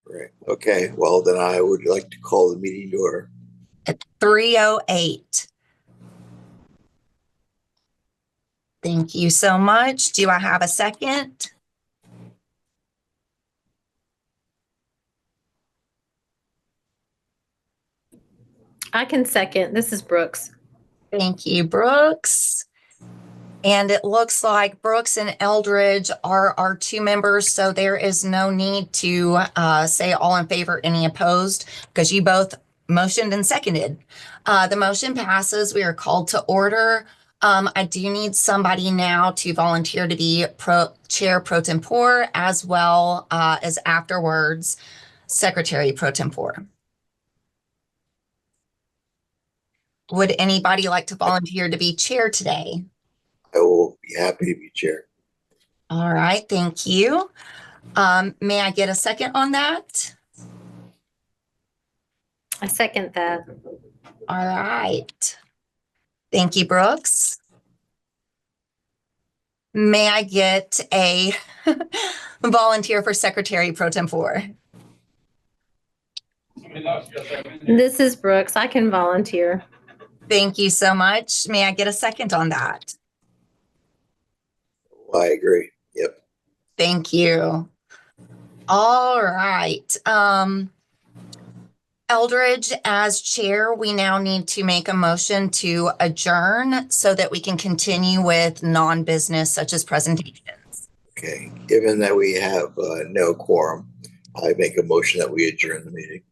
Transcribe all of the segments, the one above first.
Right. Okay. Well, then I would like to call the meeting to order. At 3:08. Thank you so much. Do I have a second? I can second. This is Brooks. Thank you, Brooks. And it looks like Brooks and Eldridge are our two members, so there is no need to say all in favor, any opposed, because you both motioned and seconded. The motion passes. We are called to order. I do need somebody now to volunteer to be chair pro tempore, as well as afterwards secretary pro tempore. Would anybody like to volunteer to be chair today? I will be happy to be chair. All right, thank you. May I get a second on that? I second that. All right. Thank you, Brooks. May I get a volunteer for secretary pro tempore? This is Brooks. I can volunteer. Thank you so much. May I get a second on that? I agree. Yep. Thank you. All right. Eldridge, as chair, we now need to make a motion to adjourn so that we can continue with non-business such as presentations. Okay. Given that we have no quorum, I make a motion that we adjourn the meeting.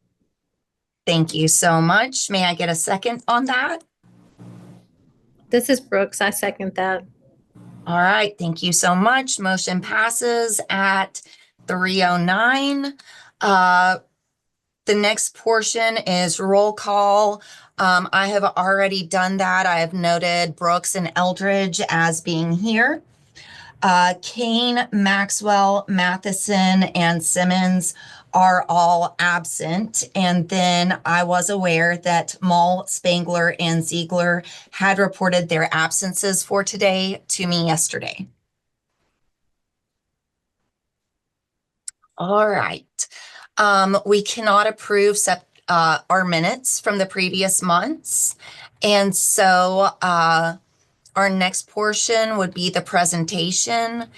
Thank you so much. May I get a second on that? This is Brooks. I second that. All right. Thank you so much. Motion passes at 3:09. The next portion is roll call. I have already done that. I have noted Brooks and Eldridge as being here. Kane, Maxwell, Matheson, and Simmons are all absent. And then I was aware that Mull, Spangler, and Ziegler had reported their absences for today to me yesterday. All right. We cannot approve our minutes from the previous months. And so our next portion would be the presentation,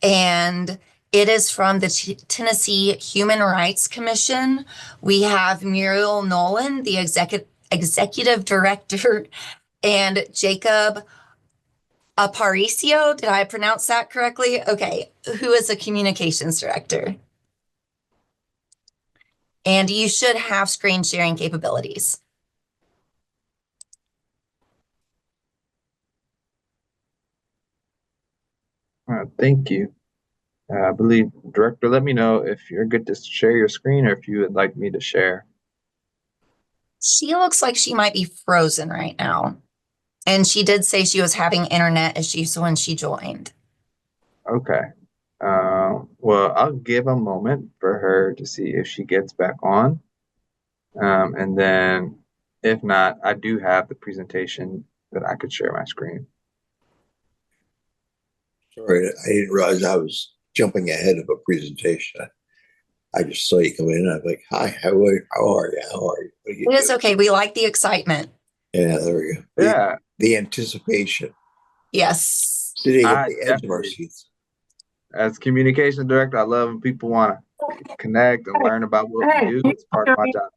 and it is from the Tennessee Human Rights Commission. We have Muriel Nolan, the executive director, and Jacob Aparicio. Did I pronounce that correctly? Okay, who is the communications director? And you should have screen sharing capabilities. Thank you. I believe, Director, let me know if you're good to share your screen or if you would like me to share. She looks like she might be frozen right now. And she did say she was having internet issues when she joined. Okay. Well, I'll give a moment for her to see if she gets back on. And then if not, I do have the presentation that I could share my screen. Sorry, I didn't realize I was jumping ahead of a presentation. I just saw you come in. I'm like, "Hi, how are you? How are you? What are you It is doing?" okay. We like the excitement. Yeah, there we go. Yeah, The anticipation, Yes. sitting at I the edge of our definitely, seats. as communication director, I love when people want to connect and learn about what we do. It's part of my job.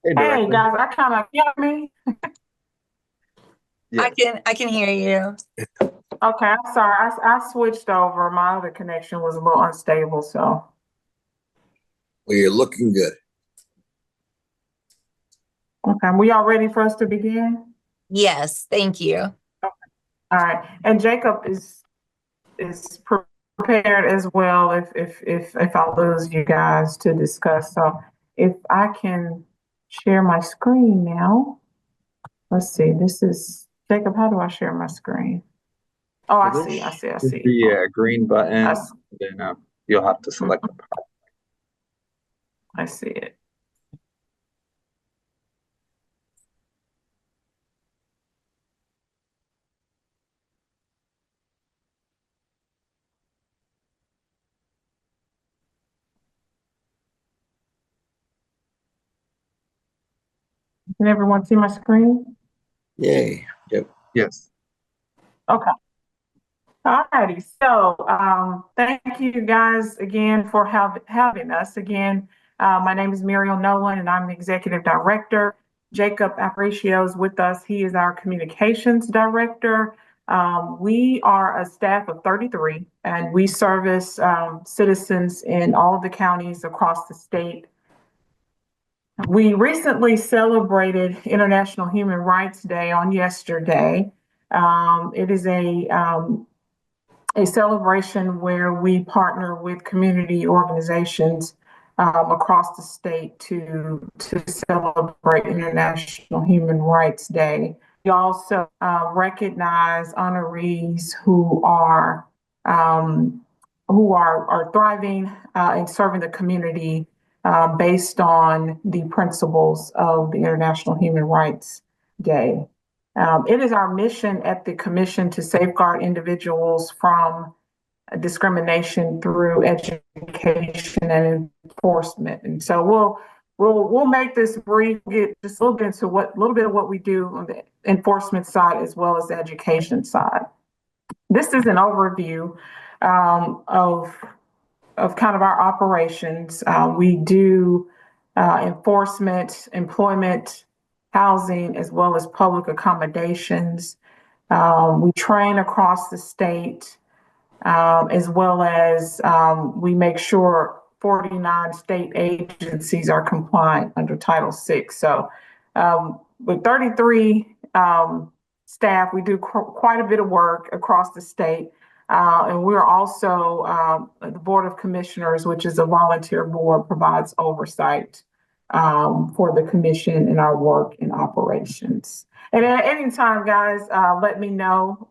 Hey, Hey Director. guys, I kind of hear me. Yes. I can hear you. Okay, I'm sorry. I switched over. My other connection was a little unstable, so. Well, you're looking good. Okay, we all ready for us to begin? Yes, thank you. All right, and Jacob is prepared as well if I lose you guys to discuss. So if I can share my screen now. Let's see. This is Jacob. How do I share my screen? Oh, I see. I Should see. be a green button, I then you'll have to select the part. I see it. Can everyone see my screen? Yay. Yep. Yes. Okay. Alrighty, so thank you guys again for having us. Again, my name is Muriel Nolan and I'm the Executive Director. Jacob Aparicio is with us. He is our Communications Director. We are a staff of 33 and we service citizens in all of the counties across the state. We recently celebrated International Human Rights Day on yesterday. It is a celebration where we partner with community organizations across the state to celebrate International Human Rights Day. We also recognize honorees who are thriving and serving the community based on the principles of the International Human Rights Day. It is our mission at the Commission to safeguard individuals from discrimination through education and enforcement. And so we'll make this brief, get just a little bit into a little bit of what we do on the enforcement side as well as the education side. This is an overview of kind of our operations. We do enforcement, employment, housing, as well as public accommodations. We train across the state, as well as we make sure 49 state agencies are compliant under Title VI. So with 33 staff, we do quite a bit of work across the state. And we're also the Board of Commissioners, which is a volunteer board, provides oversight for the commission in our work and operations. And at any time, guys, let me know.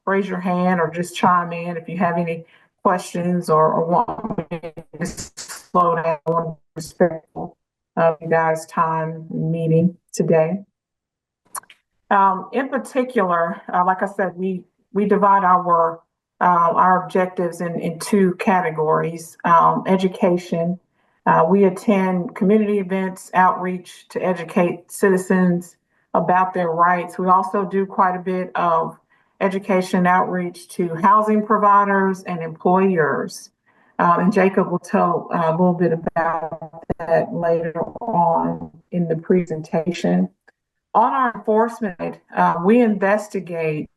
Raise your hand or just chime in if you have any questions or want me to slow down. I want to be respectful of you guys' time meeting today. In particular, like I said, we divide our objectives in two categories. Education. We attend community events, outreach to educate citizens about their rights. We also do quite a bit of education outreach to housing providers and employers. And Jacob will tell a little bit about that later on in the presentation. On our enforcement, we investigate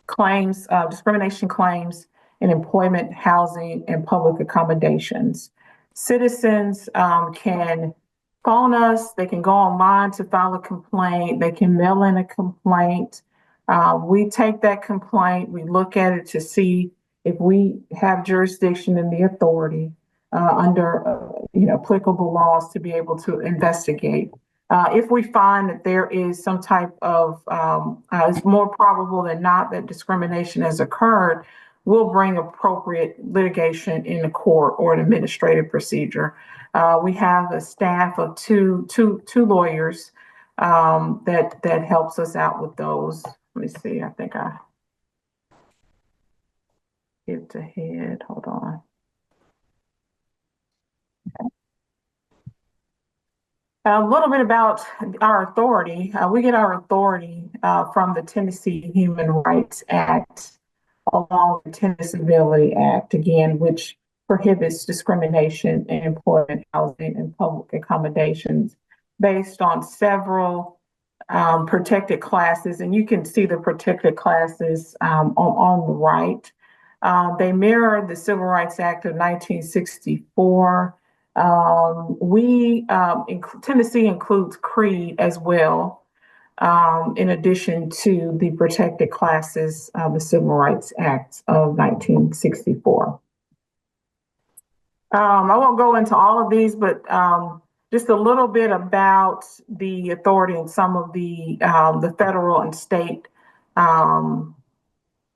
claims, discrimination claims in employment, housing, and public accommodations. Citizens can phone us, they can go online to file a complaint, they can mail in a complaint. We take that complaint, we look at it to see if we have jurisdiction and the authority under applicable laws to be able to investigate. If we find that there is some type of, it's more probable than not that discrimination has occurred, we'll bring appropriate litigation in the court or an administrative procedure. We have a staff of two lawyers that helps us out with those. Let me see, I think I skipped ahead, hold on. Okay. A little bit about our authority. We get our authority from the Tennessee Human Rights Act, along with the Tennessee Ability Act, again, which prohibits discrimination in employment, housing, and public accommodations based on several protected classes. And you can see the protected classes on the right. They mirror the Civil Rights Act of 1964. Tennessee includes creed as well, in addition to the protected classes of the Civil Rights Act of 1964. I won't go into all of these, but just a little bit about the authority and some of the federal and state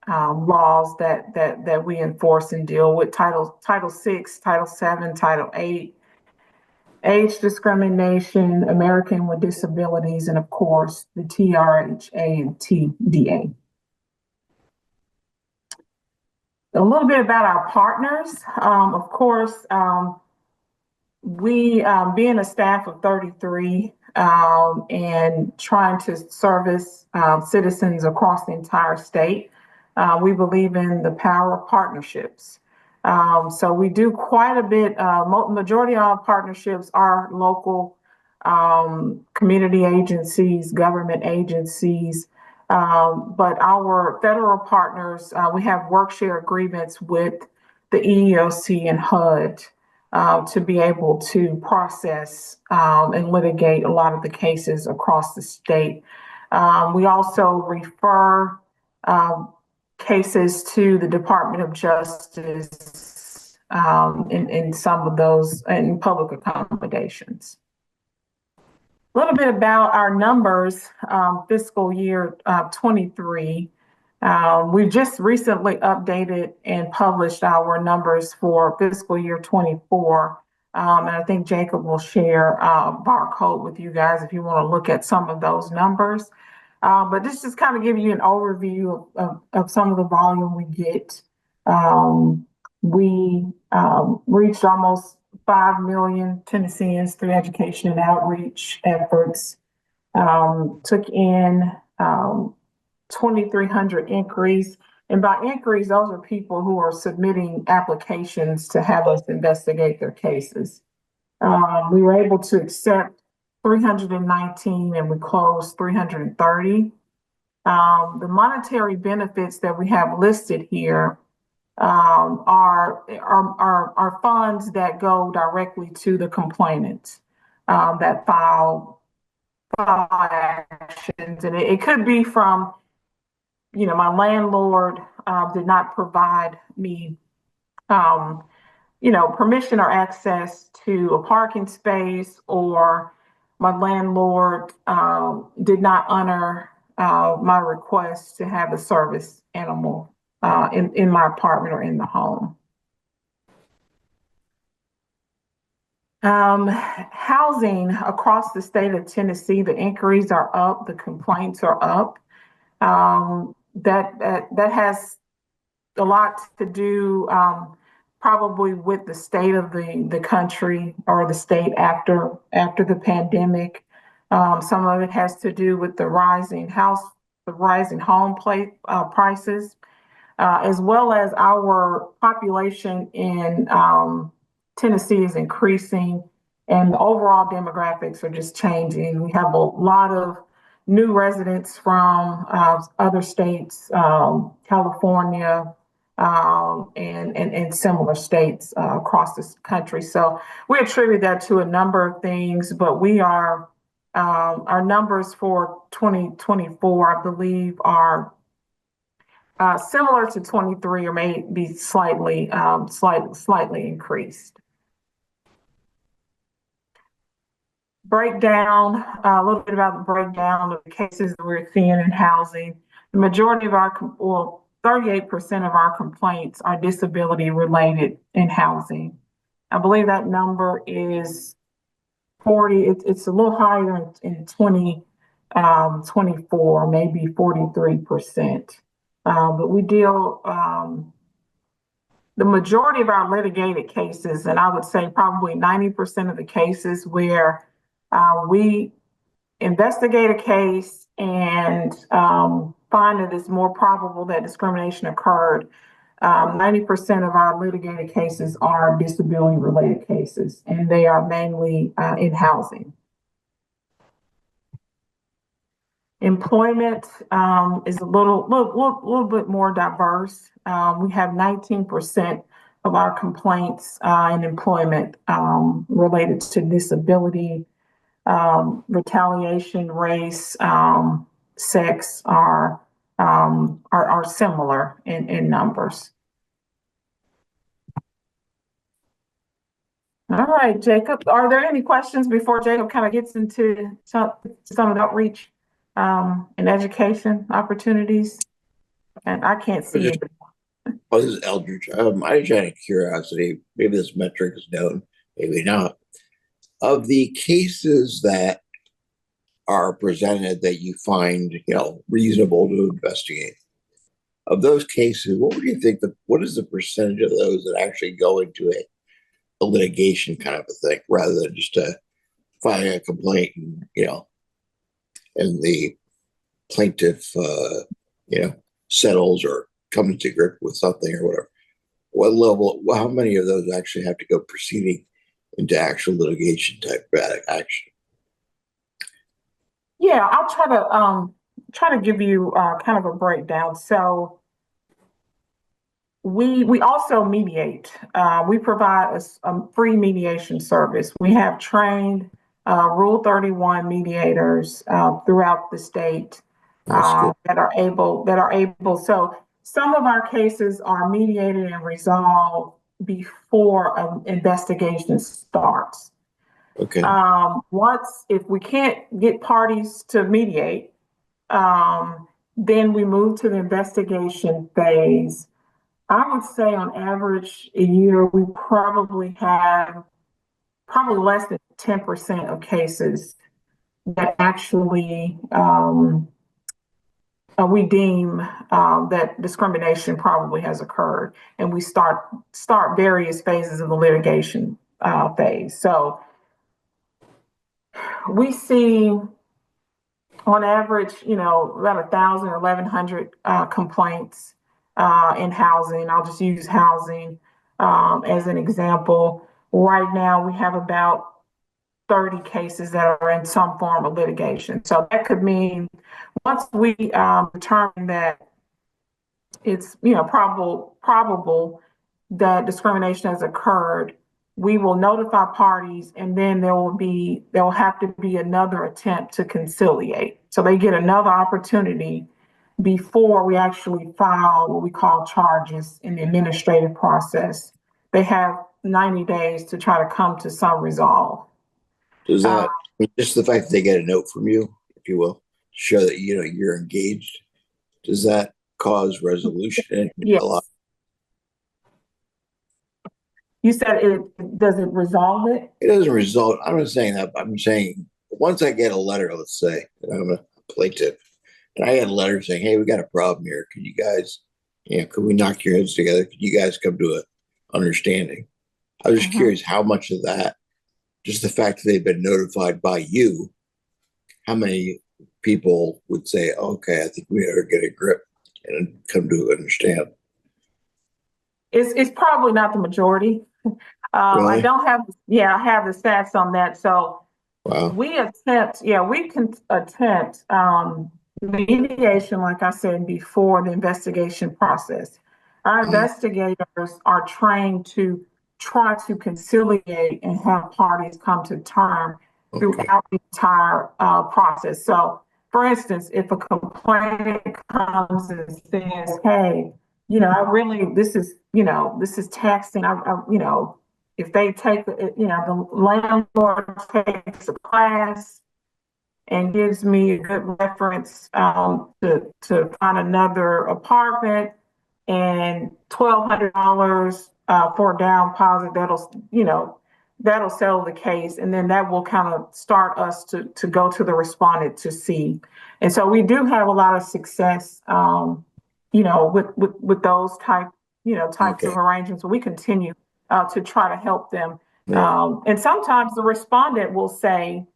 laws that we enforce and deal with. Title VI, Title VII, Title VIII, age discrimination, American with disabilities, and of course the TRHA and TDA. A little bit about our partners. Of course, we being a staff of 33, and trying to service citizens across the entire state. We believe in the power of partnerships. So we do quite a bit. Majority of our partnerships are local community agencies, government agencies. But our federal partners, we have work share agreements with the EEOC and HUD to be able to process and litigate a lot of the cases across the state. We also refer cases to the Department of Justice in some of those in public accommodations. A little bit about our numbers, fiscal year 23. We just recently updated and published our numbers for fiscal year 24. And I think Jacob will share a barcode with you guys if you want to look at some of those numbers. But this just kind of give you an overview of some of the volume we get. We reached almost 5 million Tennesseans through education and outreach efforts. Took in 2,300 inquiries. And by inquiries, those are people who are submitting applications to have us investigate their cases. We were able to accept 319 and we closed 330. The monetary benefits that we have listed here are funds that go directly to the complainants that file actions. And it could be from, my landlord did not provide me, permission or access to a parking space, or my landlord did not honor my request to have a service animal in my apartment or in the home. Housing across the state of Tennessee, the inquiries are up, the complaints are up. That has a lot to do probably with the state of the country or the state after the pandemic. Some of it has to do with the rising home prices, as well as our population in Tennessee is increasing, and the overall demographics are just changing. We have a lot of new residents from other states, California, and similar states across this country. So we attribute that to a number of things, but we are our numbers for 2024, I believe, are similar to 23 or may be slightly increased. Breakdown, a little bit about the breakdown of the cases that we're seeing in housing. The majority of 38% of our complaints are disability related in housing. I believe that number is 40, it's a little higher in 2024, maybe 43%. But we deal, the majority of our litigated cases, and I would say probably 90% of the cases where we investigate a case and find that it's more probable that discrimination occurred, 90% of our litigated cases are disability-related cases, and they are mainly in housing. Employment is a little bit more diverse. We have 19% of our complaints in employment related to disability, retaliation, race, sex are similar in numbers. All right, Jacob, are there any questions before Jacob kind of gets into some of the outreach and education opportunities? And I can't see it. Well, this is Eldridge. I just had a curiosity. Maybe this metric is known, maybe not. Of the cases that are presented that you find, reasonable to investigate, of those cases, what would you think what is the percentage of those that actually go into a litigation kind of a thing, rather than just a filing a complaint and, and the plaintiff, settles or comes to grip with something or whatever. What level, how many of those actually have to go proceeding into actual litigation type action? Yeah, I'll try to give you kind of a breakdown. So we also mediate. We provide a free mediation service. We have trained Rule 31 mediators throughout the state That's good. that are able. So some of our cases are mediated and resolved before an investigation starts. Okay. Once, if we can't get parties to mediate, then we move to the investigation phase. I would say on average a year, we probably have less than 10% of cases that actually we deem that discrimination probably has occurred, and we start various phases of the litigation phase. So we see on average, about 1,000 or 1,100 complaints in housing. I'll just use housing as an example. Right now, we have about 30 cases that are in some form of litigation. So that could mean once we determine that it's probable that discrimination has occurred, we will notify parties, and then there will have to be another attempt to conciliate. So they get another opportunity before we actually file what we call charges in the administrative process. They have 90 days to try to come to some resolve. Does that just the fact that they get a note from you, if you will, show that you're engaged? Does that cause resolution? Yes. A lot. You said does it resolve it? It doesn't result. I'm not saying that. I'm saying once I get a letter, let's say that I'm a plaintiff, and I get a letter saying, "Hey, we got a problem here. Could you guys, could we knock your heads together? Could you guys come to a understanding?" I was just curious how much of that, just the fact that they've been notified by you, how many people would say, "Okay, I think we ought to get a grip and come to understand." It's probably not the majority. I Really? don't have, I have the stats on that. So Wow. we can attempt mediation, like I said, before the investigation process. Our investigators are trained to try to conciliate and have parties come to term Okay. throughout the entire process. So, for instance, if a complainant comes and says, "Hey, I really, this is taxing. If they take, the landlord takes a class and gives me a good reference to find another apartment and $1,200 for a down deposit, that'll settle the case, and then that will kind of start us to go to the respondent to see. And so we do have a lot of success, with those types Okay. of arrangements. We continue to try to help them. Yeah. And sometimes the respondent will say,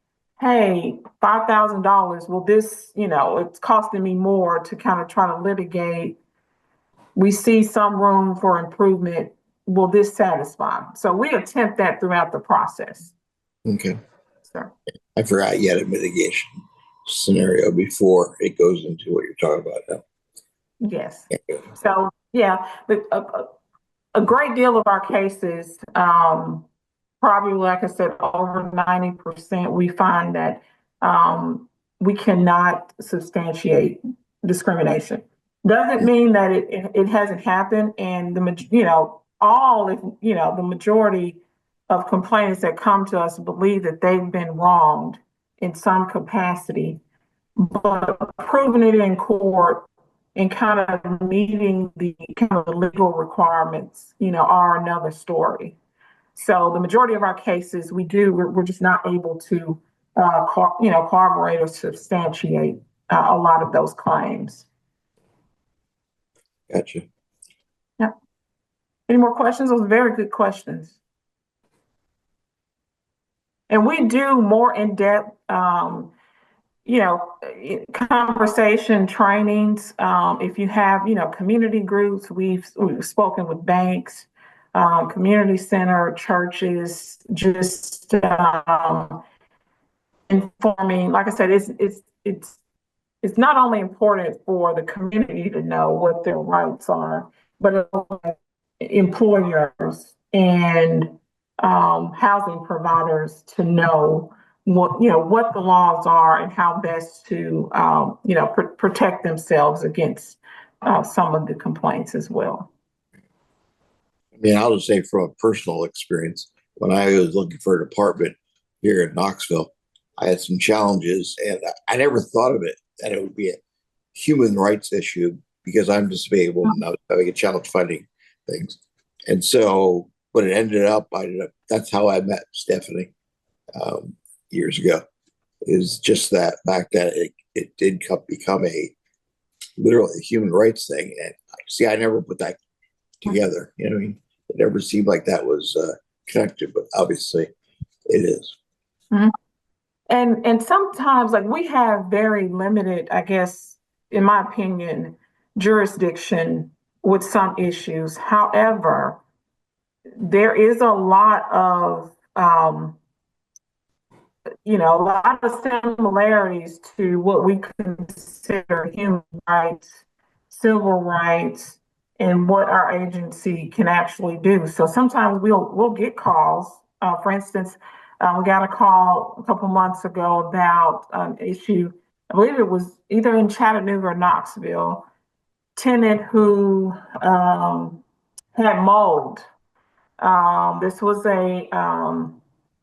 "Hey, $5,000, well, this, it's costing me more to kind of try to litigate. We see some room for improvement. Will this satisfy?" So we attempt that throughout the process. Okay. Sir. I forgot you had a mitigation scenario before it goes into what you're talking about now. Yes. So, yeah, a great deal of our cases, probably, like I said, over 90%, we find that we cannot substantiate discrimination. Doesn't mean that it hasn't happened, and the majority of complainants that come to us believe that they've been wronged in some capacity, but proving it in court and kind of meeting the kind of legal requirements, are another story. So the majority of our cases, we're just not able to, corroborate or substantiate a lot of those claims. Gotcha. Yeah. Any more questions? Those are very good questions. And we do more in-depth, conversation trainings. If you have, community groups, we've spoken with banks, community center, churches, just informing. Like I said, it's not only important for the community to know what their rights are, but employers and housing providers to know what the laws are and how best to protect themselves against some of the complaints as well. I mean, I'll just say from a personal experience, when I was looking for an apartment here in Knoxville, I had some challenges, and I never thought of it that it would be a human rights issue because I'm disabled and I was having a challenge finding things. And so when it ended up, that's how I met Stephanie years ago. Is just that fact that it did become literally a human rights thing. And see, I never put that together. You know what I mean? It never seemed like that was connected, but obviously it is. Mhm. And sometimes, like, we have very limited, I guess, in my opinion, jurisdiction with some issues. However, there is a lot of a lot of similarities to what we consider human rights, civil rights, and what our agency can actually do. So sometimes we'll get calls. For instance, we got a call a couple months ago about an issue. I believe it was either in Chattanooga or Knoxville. Tenant who had mold. This was a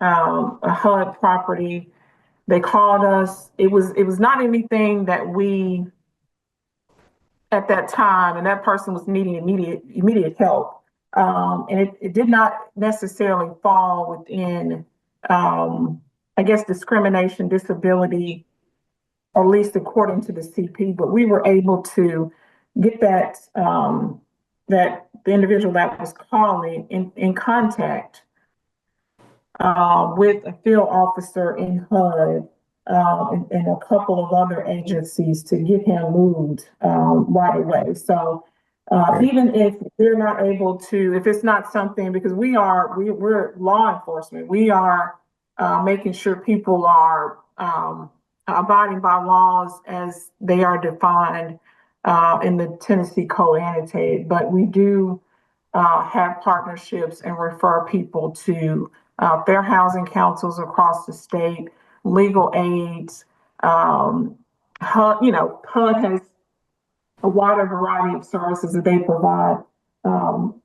HUD property. They called us. It was not anything that we at that time, and that person was needing immediate help. And it did not necessarily fall within, I guess, discrimination, disability, or at least according to the CP. But we were able to get that the individual that was calling in contact with a field officer in HUD and a couple of other agencies to get him moved right away. So even if they're not able to, if it's not something, because we're law enforcement, we are making sure people are abiding by laws as they are defined in the Tennessee Code annotated, but we do have partnerships and refer people to fair housing councils across the state, legal aids. HUD has a wider variety of services that they provide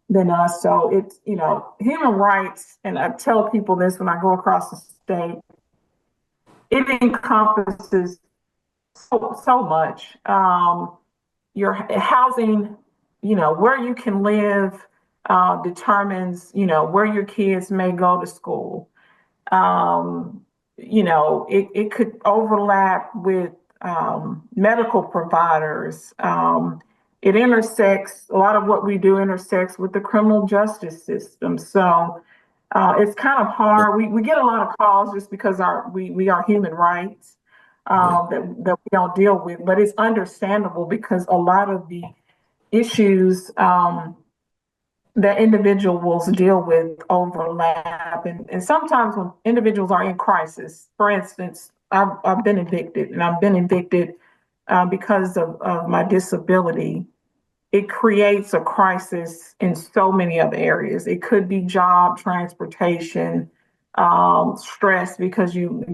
than us. So it's, human rights, and I tell people this when I go across the state, it encompasses so much. Your housing, where you can live determines, where your kids may go to school. It could overlap with medical providers. It intersects, a lot of what we do intersects with the criminal justice system. So it's kind of hard. We get a lot of calls just because we are human rights that we don't deal with, but it's understandable because a lot of the issues that individuals deal with overlap. And sometimes when individuals are in crisis, for instance, I've been evicted, and I've been evicted because of my disability. It creates a crisis in so many other areas. It could be job, transportation, stress because you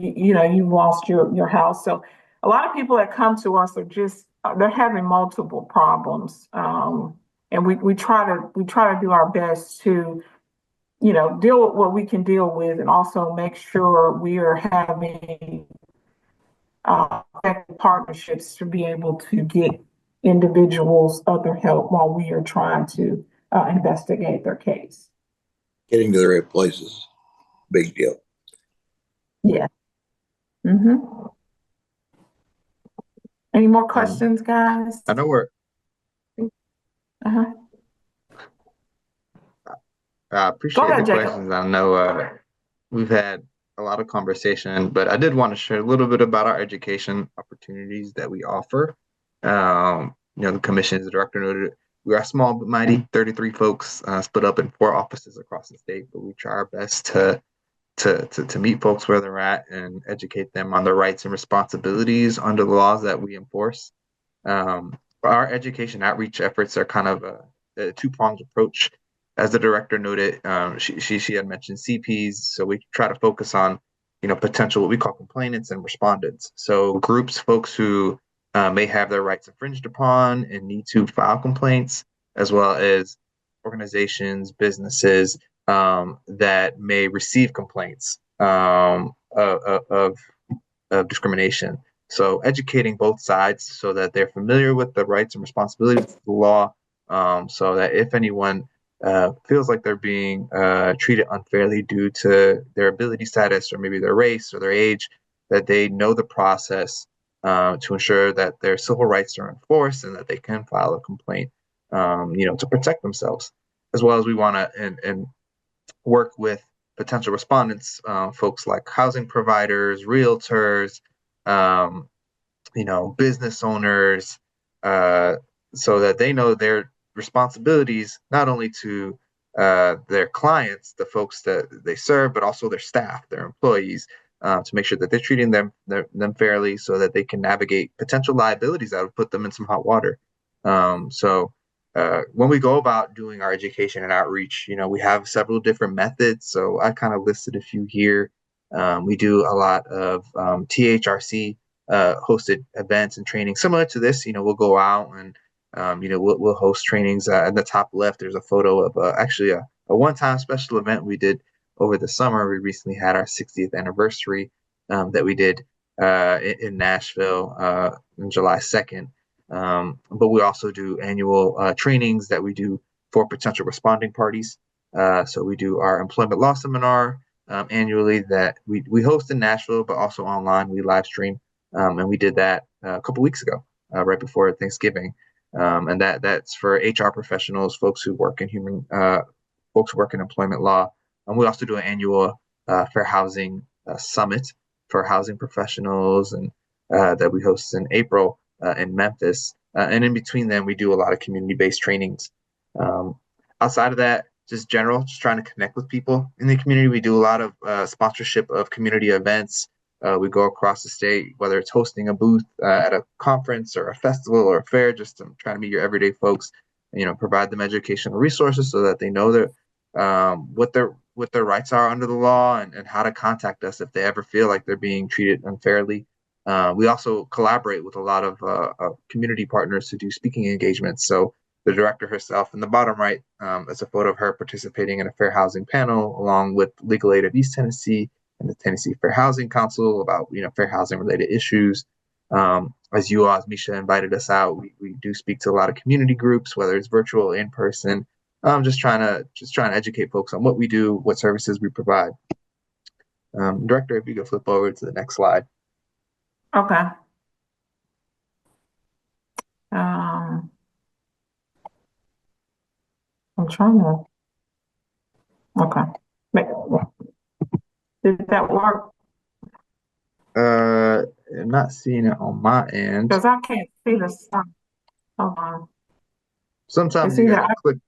lost your house. So a lot of people that come to us they're having multiple problems. And we try to do our best to, deal with what we can deal with, and also make sure we are having effective partnerships to be able to get individuals other help while we are trying to investigate their case. Getting to the right places, big deal. Yeah. Mm-hmm. Any more questions, guys? I know we're. Uh-huh. I appreciate ahead, the Jacob. questions. I know we've had a lot of conversation, but I did want to share a little bit about our education opportunities that we offer. The commission, as the director noted, we are small but mighty, 33 folks, split up in 4 offices across the state, but we try our best to meet folks where they're at and educate them on their rights and responsibilities under the laws that we enforce. Our education outreach efforts are kind of a two-pronged approach. As the director noted, she had mentioned CPs, so we try to focus on potential what we call complainants and respondents. So groups, folks who may have their rights infringed upon and need to file complaints, as well as organizations, businesses that may receive complaints of discrimination. So educating both sides so that they're familiar with the rights and responsibilities of the law, so that if anyone feels like they're being treated unfairly due to their ability status or maybe their race or their age, that they know the process to ensure that their civil rights are enforced and that they can file a complaint, to protect themselves. As well as we want to and work with potential respondents, folks like housing providers, realtors, um, business owners, so that they know their responsibilities not only to their clients, the folks that they serve, but also their staff, their employees, to make sure that they're treating them fairly, so that they can navigate potential liabilities that would put them in some hot water. So when we go about doing our education and outreach, we have several different methods. So I kind of listed a few here. We do a lot of THRC hosted events and training similar to this. We'll go out and we'll host trainings. At the top left, there's a photo of actually a one-time special event we did over the summer. We recently had our 60th anniversary that we did in Nashville on July 2nd. But we also do annual trainings that we do for potential responding parties. So we do our employment law seminar annually that we host in Nashville, but also online. We live stream, and we did that a couple weeks ago, right before Thanksgiving. And that's for HR professionals, folks who work in employment law. And we also do an annual fair housing summit for housing professionals, and that we host in April in Memphis. And in between them, we do a lot of community-based trainings. Outside of that, just trying to connect with people in the community. We do a lot of sponsorship of community events. We go across the state, whether it's hosting a booth at a conference or a festival or a fair, just to try to meet your everyday folks, provide them educational resources so that they know what their rights are under the law, and how to contact us if they ever feel like they're being treated unfairly. We also collaborate with a lot of community partners to do speaking engagements. So the director herself in the bottom right is a photo of her participating in a fair housing panel along with Legal Aid of East Tennessee and the Tennessee Fair Housing Council about fair housing related issues. As you all, as Misha invited us out, we do speak to a lot of community groups, whether it's virtual or in person. Just trying to educate folks on what we do, what services we provide. Director, if you could flip over to the next slide. Okay. I'm trying to. Okay. Did that work? I'm not seeing it on my end. Because I can't see the sign. Hold on. Sometimes you gotta click.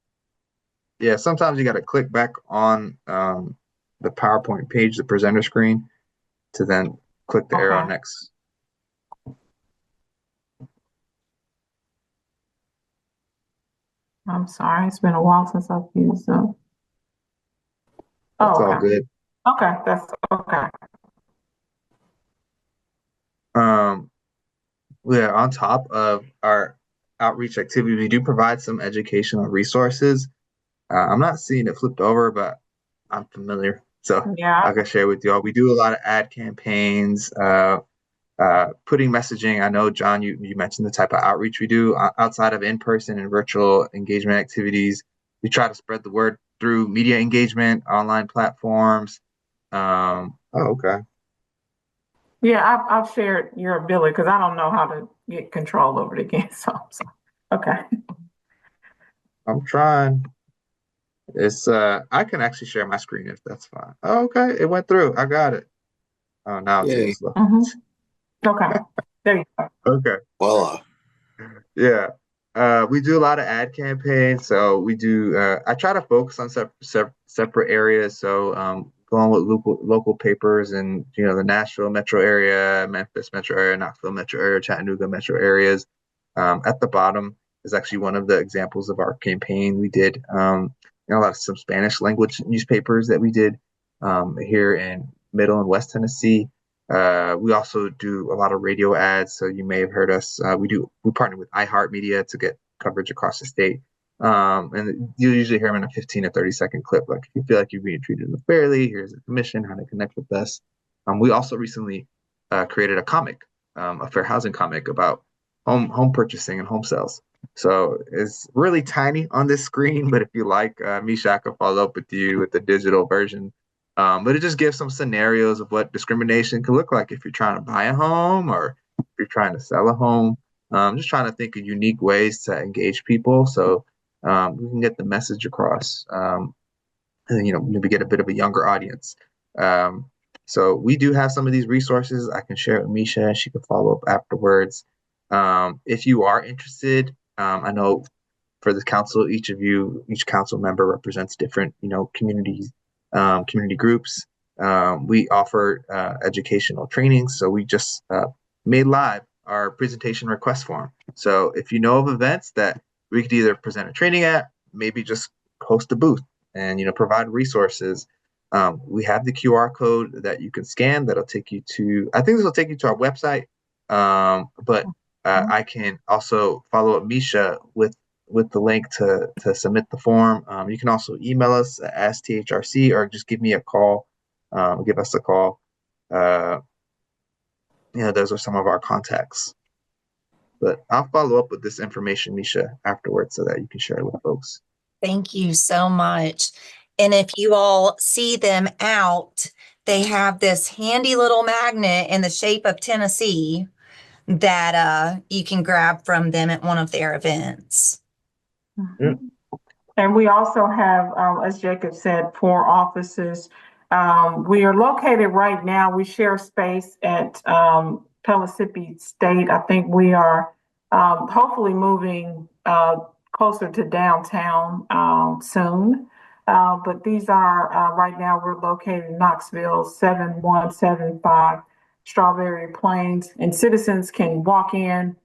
Yeah, sometimes you gotta click back on the PowerPoint page, the presenter screen, to then click the arrow next. I'm sorry, it's been a while since I've used them. That's all good. Okay, that's okay. Yeah, on top of our outreach activity, we do provide some educational resources. I'm not seeing it flipped over, but I'm familiar, so Yeah. I can share with you all. We do a lot of ad campaigns, putting messaging. I know, John, you mentioned the type of outreach we do outside of in-person and virtual engagement activities. We try to spread the word through media engagement, online platforms. Okay. Yeah, I've shared your ability because I don't know how to get control over it again. So okay. I'm trying. It's I can actually share my screen if that's fine. Oh, okay, it went through. I got it. Oh, now Yay. it's left. Mhm. Okay, there you go. Okay. Voila. Yeah. We do a lot of ad campaigns. So we do, I try to focus on separate areas. So going with local papers and, the Nashville metro area, Memphis metro area, Knoxville metro area, Chattanooga metro areas. At the bottom is actually one of the examples of our campaign. We did, a lot of some Spanish language newspapers that we did here in Middle and West Tennessee. We also do a lot of radio ads. So you may have heard us. We partner with iHeartMedia to get coverage across the state. And you usually hear them in a 15 to 30-second clip. Like, if you feel like you're being treated unfairly, here's a commission, how to connect with us. We also recently created a comic, a fair housing comic about home purchasing and home sales. So it's really tiny on this screen, but if you like, Misha, I can follow up with you with the digital version. But it just gives some scenarios of what discrimination can look like if you're trying to buy a home or if you're trying to sell a home. Just trying to think of unique ways to engage people so we can get the message across, and maybe get a bit of a younger audience. So we do have some of these resources. I can share it with Misha, and she can follow up afterwards. If you are interested, I know for the council, each council member represents different, communities, community groups. We offer educational training. So we just made live our presentation request form. So if you know of events that we could either present a training at, maybe just host a booth and, provide resources. We have the QR code that you can scan that'll take you to, I think this will take you to our website. But I can also follow up Misha with the link to submit the form. You can also email us at AskTHRC or just give me a call, give us a call. Those are some of our contacts. But I'll follow up with this information, Misha, afterwards so that you can share it with folks. Thank you so much. And if you all see them out, they have this handy little magnet in the shape of Tennessee that you can grab from them at one of their events. Mhm. And we also have, as Jacob said, 4 offices. We are located right now, we share space at Pellissippi State. I think we are hopefully moving closer to downtown soon. But these are, right now, we're located in Knoxville, 7175 Strawberry Plains, and citizens can walk in.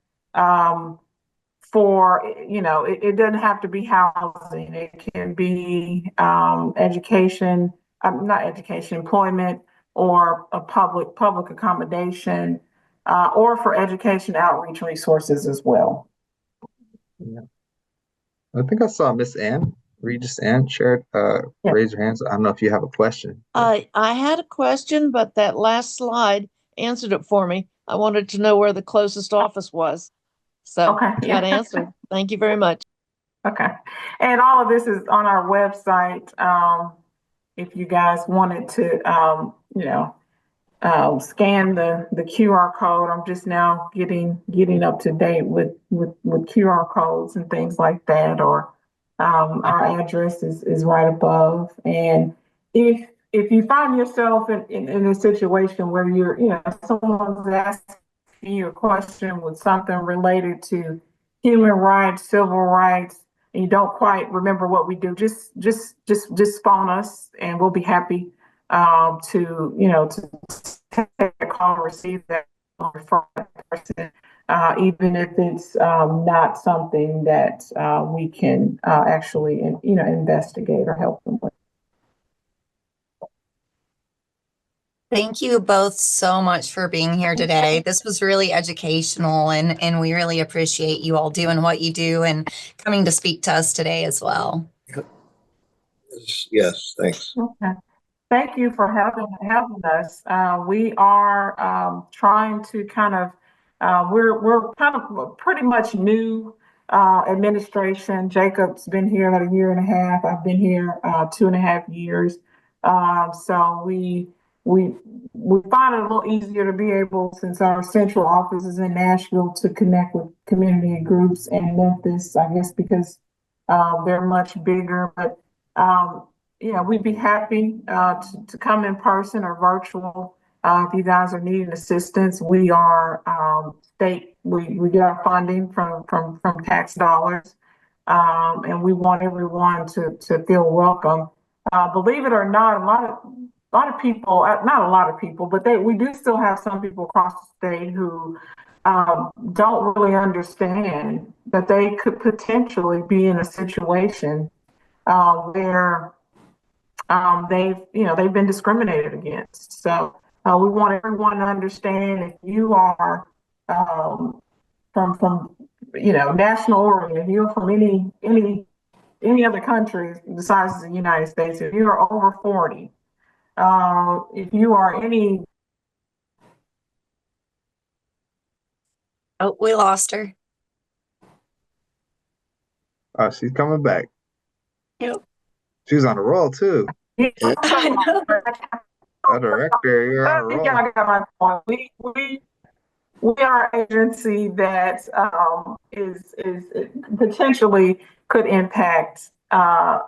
For, it doesn't have to be housing. It can be education, not education, employment, or a public accommodation, or for education outreach resources as well. Yeah. I think I saw Miss Ann, Regis Ann shared, Yeah. raise your hands. I don't know if you have a question. I had a question, but that last slide answered it for me. I wanted to know where the closest office was. So Okay, that yeah. answered. Thank you very much. Okay. And all of this is on our website. If you guys wanted to, scan the QR code. I'm just now getting up to date with QR codes and things like that. Or our address is right above. And if you find yourself in a situation where someone's asking you a question with something related to human rights, civil rights, and you don't quite remember what we do, just phone us, and we'll be happy to take a call or receive that from that person, even if it's not something that we can actually investigate or help them with. Thank you both so much for being here today. This was really educational, and we really appreciate you all doing what you do and coming to speak to us today as well. Yes, thanks. Okay. Thank you for having us. We are trying to kind of we're kind of pretty much new administration. Jacob's been here about a year and a half. I've been here 2.5 years. So we find it a little easier to be able, since our central office is in Nashville, to connect with community groups in Memphis, I guess because they're much bigger. But we'd be happy to come in person or virtual If you guys are needing assistance, we are state. We get our funding from tax dollars, and we want everyone to feel welcome. Believe it or not, a lot of people, not a lot of people, but we do still have some people across the state who don't really understand that they could potentially be in a situation where they've been discriminated against. So we want everyone to understand if you are from national origin, if you're from any other country besides the United States, if you're over 40, if you are any. Oh, we lost her. Oh, she's coming back. Yep. She was on a roll too. I know. A director, you're on a roll. I got my point. We are an agency that is potentially could impact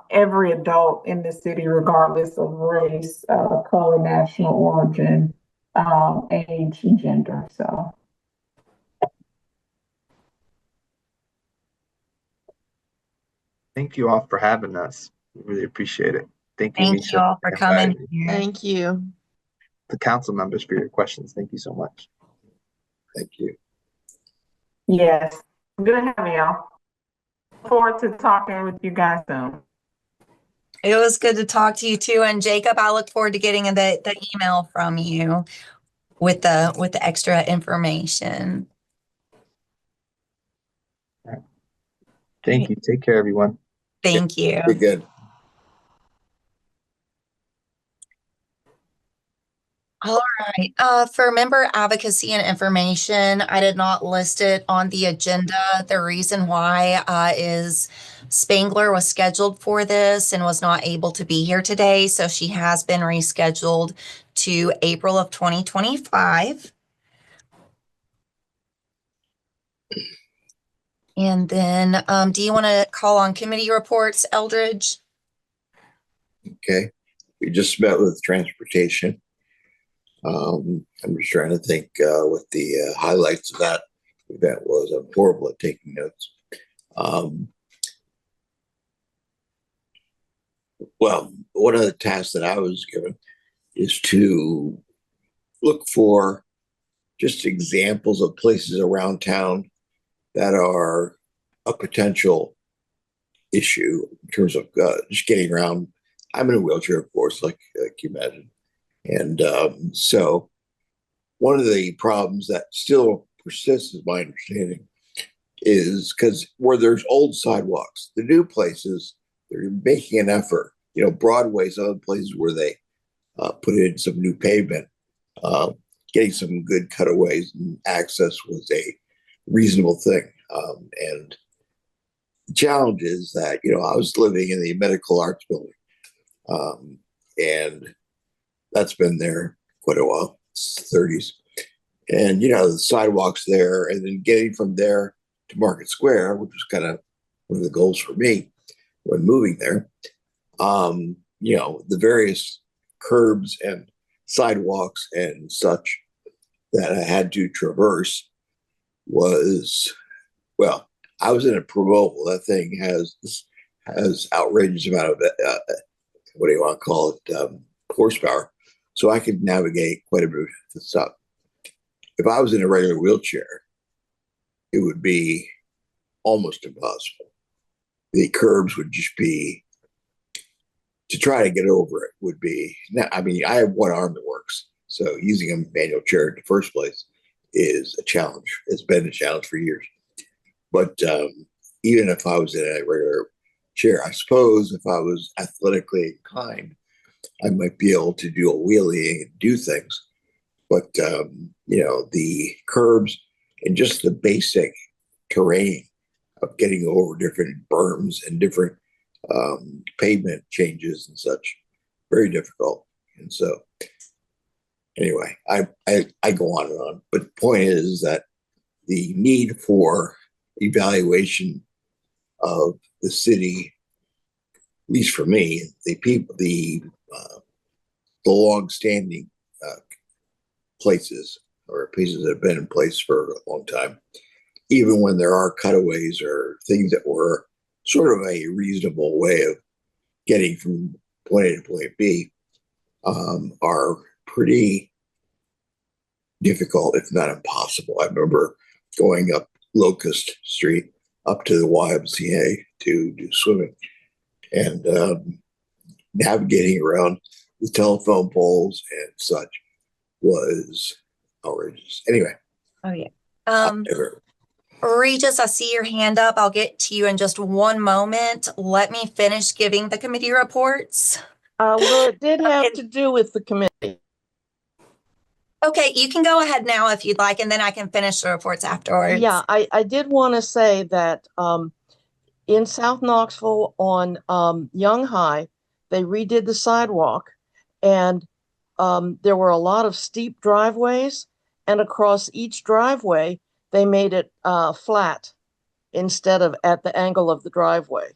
every adult in the city, regardless of race, color, national origin, age, and gender. So. Thank you all for having us. We really appreciate it. Thank you, Thank Misha, you all for coming here. Thank you. the council members for your questions. Thank you so much. Thank you. Yes, good having y'all. Look forward to talking with you guys soon. It was good to talk to you too. And Jacob, I look forward to getting the email from you with the extra information. Thank you. Take care, everyone. Thank you. Be good. All right. For member advocacy and information, I did not list it on the agenda. The reason why is Spangler was scheduled for this and was not able to be here today. So she has been rescheduled to April of 2025. And then do you want to call on committee reports, Eldridge? Okay. We just met with transportation. I'm just trying to think what the highlights of that event was. I'm horrible at taking notes. Well, one of the tasks that I was given is to look for just examples of places around town that are a potential issue in terms of just getting around. I'm in a wheelchair, of course, like you imagine. And so one of the problems that still persists, is my understanding, is because where there's old sidewalks, the new places, they're making an effort. You know, Broadway's other places where they put in some new pavement, getting some good cutaways and access was a reasonable thing. And the challenge is that, you know, I was living in the medical arts building, and that's been there quite a while, it's the 30s. And, you know, the sidewalks there, and then getting from there to Market Square, which was kind of one of the goals for me when moving there. You know, the various curbs and sidewalks and such that I had to traverse was, well, I was in a Provo. That thing has outrageous amount of what do you want to call it, horsepower. So I could navigate quite a bit of stuff. If I was in a regular wheelchair, it would be almost impossible. The curbs would just be, to try to get over it would be, I mean, I have one arm that works. So using a manual chair in the first place is a challenge. It's been a challenge for years. But even if I was in a regular chair, I suppose if I was athletically inclined, I might be able to do a wheelie and do things. But, you know, the curbs and just the basic terrain of getting over different berms and different pavement changes and such, very difficult. And so, anyway, I go on and on. But the point is that the need for evaluation of the city, at least for me, the people, the long-standing places or pieces that have been in place for a long time, even when there are cutaways or things that were sort of a reasonable way of getting from point A to point B, are pretty difficult, if not impossible. I remember going up Locust Street up to the YMCA to do swimming, and navigating around the telephone poles and such was outrageous. Anyway, Oh, yeah. whatever. Regis, I see your hand up. I'll get to you in just one moment. Let me finish giving the committee reports. Well, it did have to do with the committee. Okay, you can go ahead now if you'd like, and then I can finish the reports afterwards. Yeah, I did want to say that in South Knoxville on Young High, they redid the sidewalk, and there were a lot of steep driveways, and across each driveway, they made it flat instead of at the angle of the driveway.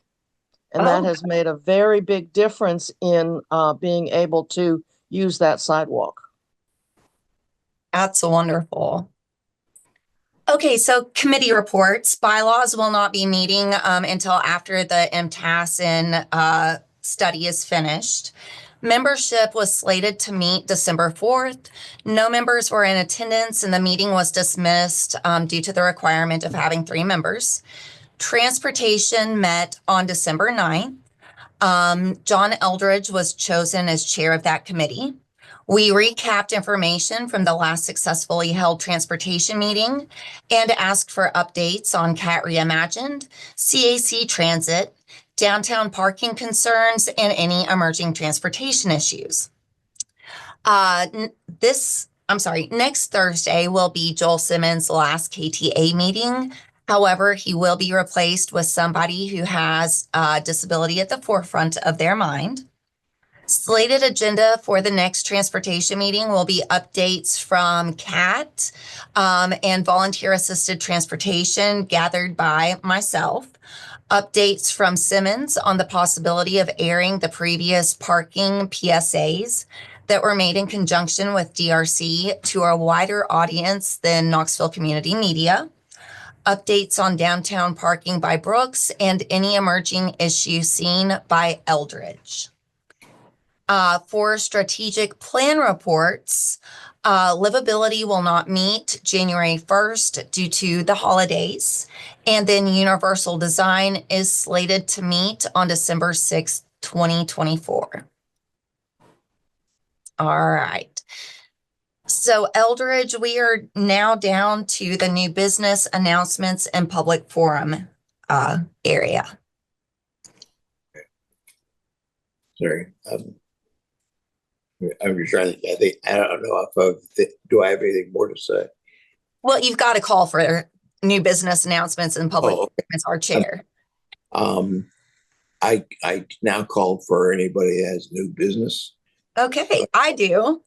And that has made a very big difference in being able to use that sidewalk. That's wonderful. Okay, so committee reports. Bylaws will not be meeting until after the MTAS study is finished. Membership was slated to meet December 4th. No members were in attendance, and the meeting was dismissed due to the requirement of having 3 members. Transportation met on December 9th. John Eldridge was chosen as chair of that committee. We recapped information from the last successfully held transportation meeting and asked for updates on CAT Reimagined, CAC Transit, downtown parking concerns, and any emerging transportation issues. Next Thursday will be Joel Simmons' last KTA meeting. However, he will be replaced with somebody who has disability at the forefront of their mind. Slated agenda for the next transportation meeting will be updates from CAT and volunteer assisted transportation gathered by myself. Updates from Simmons on the possibility of airing the previous parking PSAs that were made in conjunction with DRC to a wider audience than Knoxville Community Media. Updates on downtown parking by Brooks and any emerging issues seen by Eldridge. For strategic plan reports, livability will not meet January 1st due to the holidays. And then universal design is slated to meet on December 6th, 2024. All right. So Eldridge, we are now down to the new business announcements and public forum area. Sorry. I'm just trying to, I don't know if do I have anything more to say? Well, you've got to call for new business announcements and public forum as our chair. I now call for anybody that has new business. Okay, I do.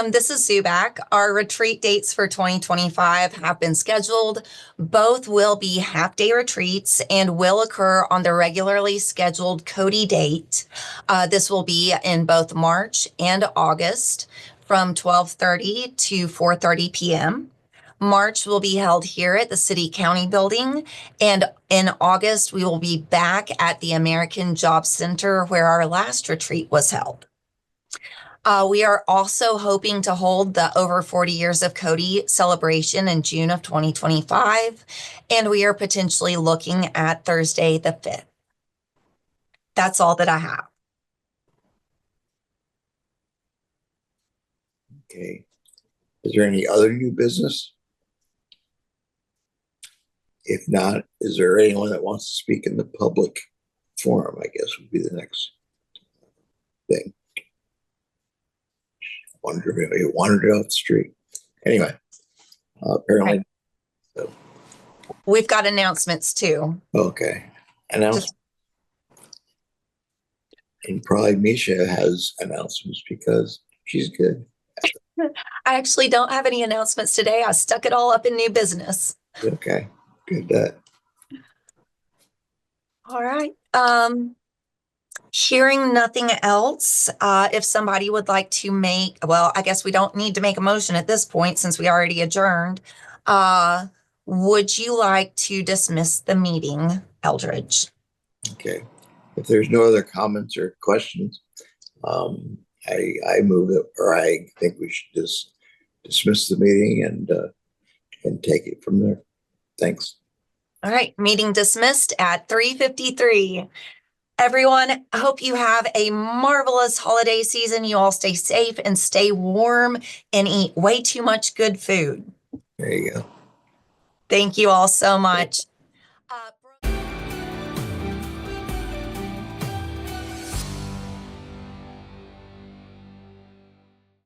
This is Zubak. Our retreat dates for 2025 have been scheduled. Both will be half-day retreats and will occur on the regularly scheduled Codi date. This will be in both March and August from 12:30 to 4:30 p.m. March will be held here at the City County Building, and in August, we will be back at the American Job Center where our last retreat was held. We are also hoping to hold the over 40 years of Codi celebration in June of 2025, and we are potentially looking at Thursday the 5th. That's all that I have. Okay. Is there any other new business? If not, is there anyone that wants to speak in the public forum, I guess would be the next thing. It wandered off the street. Anyway, apparently. So. We've got announcements too. Okay. Announcements. And probably Misha has announcements because she's good. I actually don't have any announcements today. I stuck it all up in new business. Okay. Good. All right. Hearing nothing else, if somebody would like to make, well, I guess we don't need to make a motion at this point since we already adjourned. Would you like to dismiss the meeting, Eldridge? Okay. If there's no other comments or questions, I move it, or I think we should just dismiss the meeting and take it from there. Thanks. All right, meeting dismissed at 3:53. Everyone, I hope you have a marvelous holiday season. You all stay safe and stay warm and eat way too much good food. There you go. Thank you all so much.